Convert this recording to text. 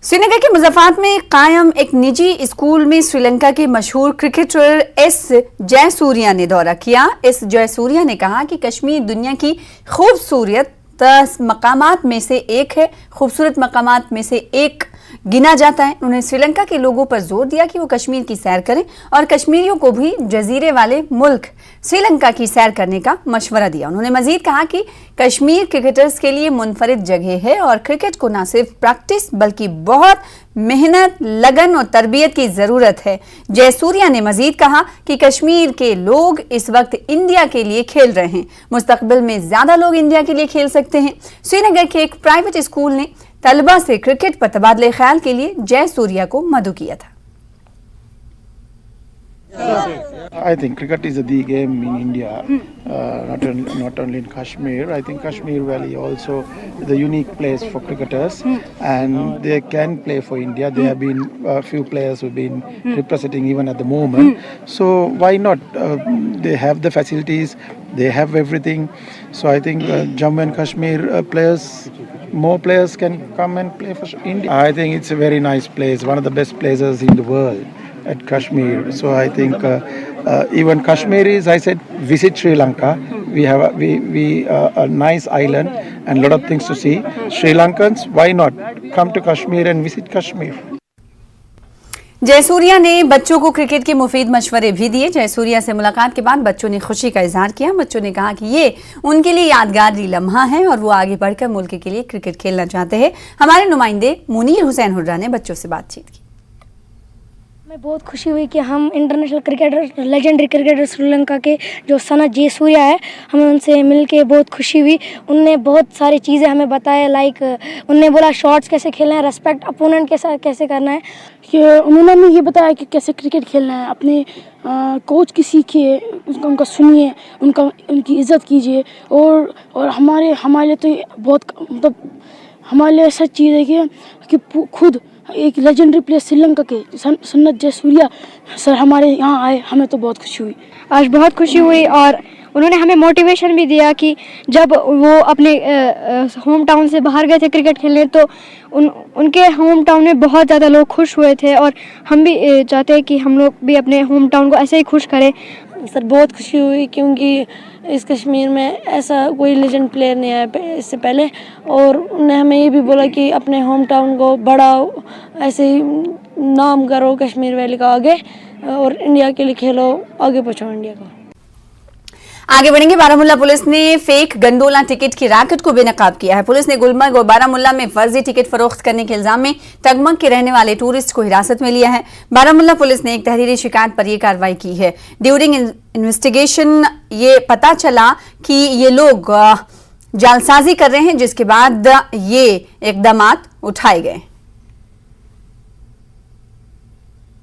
श्रीनगर के मुजफ्फराबाद में कायम एक निजी स्कूल में श्रीलंका के मशहूर क्रिकेटर एस जयसूर्या ने दौरा किया। एस जयसूर्या ने कहा कि कश्मीर दुनिया की खूबसूरत मकामात में से एक है, खूबसूरत मकामात में से एक गिना जाता है। उन्होंने श्रीलंका के लोगों पर जोर दिया कि वो कश्मीर की सैर करें और कश्मीरियों को भी जजीरे वाले मुल्क श्रीलंका की सैर करने का मशवरा दिया। उन्होंने मजीद कहा कि कश्मीर क्रिकेटर्स के लिए मुनफरिद जगह है और क्रिकेट को न सिर्फ प्रैक्टिस बल्कि बहुत मेहनत, लगन और तरबियत की जरूरत है। जयसूर्या ने मजीद कहा कि कश्मीर के लोग इस वक्त इंडिया के लिए खेल रहे हैं, मुस्तकबिल में ज्यादा लोग इंडिया के लिए खेल सकते हैं। श्रीनगर के एक प्राइवेट स्कूल ने तलबा से क्रिकेट पर तबादले ख्याल के लिए जयसूर्या को मदऊ किया था। I think cricket is the game in India, not only in Kashmir. I think Kashmir Valley also is a unique place for cricketers, and they can play for India. There have been a few players who've been representing even at the moment. So why not? They have the facilities, they have everything. So I think Jammu and Kashmir players, more players can come and play for India. I think it's a very nice place, one of the best places in the world at Kashmir. So I think even Kashmiris, I said, visit Sri Lanka. We have a nice island and a lot of things to see. Sri Lankans, why not come to Kashmir and visit Kashmir? Jayasuriya ने बच्चों को cricket के मुफीद मशवरे भी दिए। जयसूर्या से मुलाकात के बाद बच्चों ने खुशी का इजहार किया। बच्चों ने कहा कि ये उनके लिए यादगार लम्हा है और वो आगे बढ़कर मुल्क के लिए क्रिकेट खेलना चाहते हैं। हमारे नुमाइंदे मुनीर हुसैन हुर्रा ने बच्चों से बातचीत की। मैं बहुत खुशी हुई कि हम international cricketer, legendary cricketer Sri Lanka के जो सना जयसूर्या है, हमें उनसे मिलके बहुत खुशी हुई। उनने बहुत सारी चीज़ें हमें बताया, लाइक उनने बोला शॉट्स कैसे खेलना है, रेस्पेक्ट अपोनेंट के साथ कैसे करना है। उन्होंने हमें ये बताया कि कैसे क्रिकेट खेलना है। अपने कोच की सीखिए, उनका सुनिए, उनकी इज़्ज़त कीजिए। और हमारे लिए तो बहुत मतलब हमारे लिए ऐसा चीज़ है कि खुद एक लेजेंडरी प्लेयर श्रीलंका के सना जयसूर्या सर हमारे यहाँ आए, हमें तो बहुत खुशी हुई। आज बहुत खुशी हुई और उन्होंने हमें मोटिवेशन भी दिया कि जब वो अपने होम टाउन से बाहर गए थे क्रिकेट खेलने तो उनके होम टाउन में बहुत ज़्यादा लोग खुश हुए थे और हम भी चाहते हैं कि हम लोग भी अपने होम टाउन को ऐसे ही खुश करें। सर बहुत खुशी हुई क्योंकि इस कश्मीर में ऐसा कोई लेजेंड प्लेयर नहीं आया इससे पहले, और उन्होंने हमें ये भी बोला कि अपने होम टाउन को बढ़ाओ, ऐसे ही नाम करो कश्मीर वैली का आगे और इंडिया के लिए खेलो, आगे पहुँचाओ इंडिया को। आगे बढ़ेंगे। बारामुल्ला पुलिस ने फेक गंडोला टिकट की रैकेट को बेनकाब किया है। पुलिस ने गुलमर्ग और बारामुल्ला में फर्जी टिकट फरोख्त करने के इल्जाम में टगमग के रहने वाले टूरिस्ट को हिरासत में लिया है। बारामुल्ला पुलिस ने एक तहरीरी शिकायत पर यह कार्रवाई की है। ड्यूरिंग इन्वेस्टिगेशन ये पता चला कि ये लोग जालसाजी कर रहे हैं, जिसके बाद ये इकदामात उठाए गए।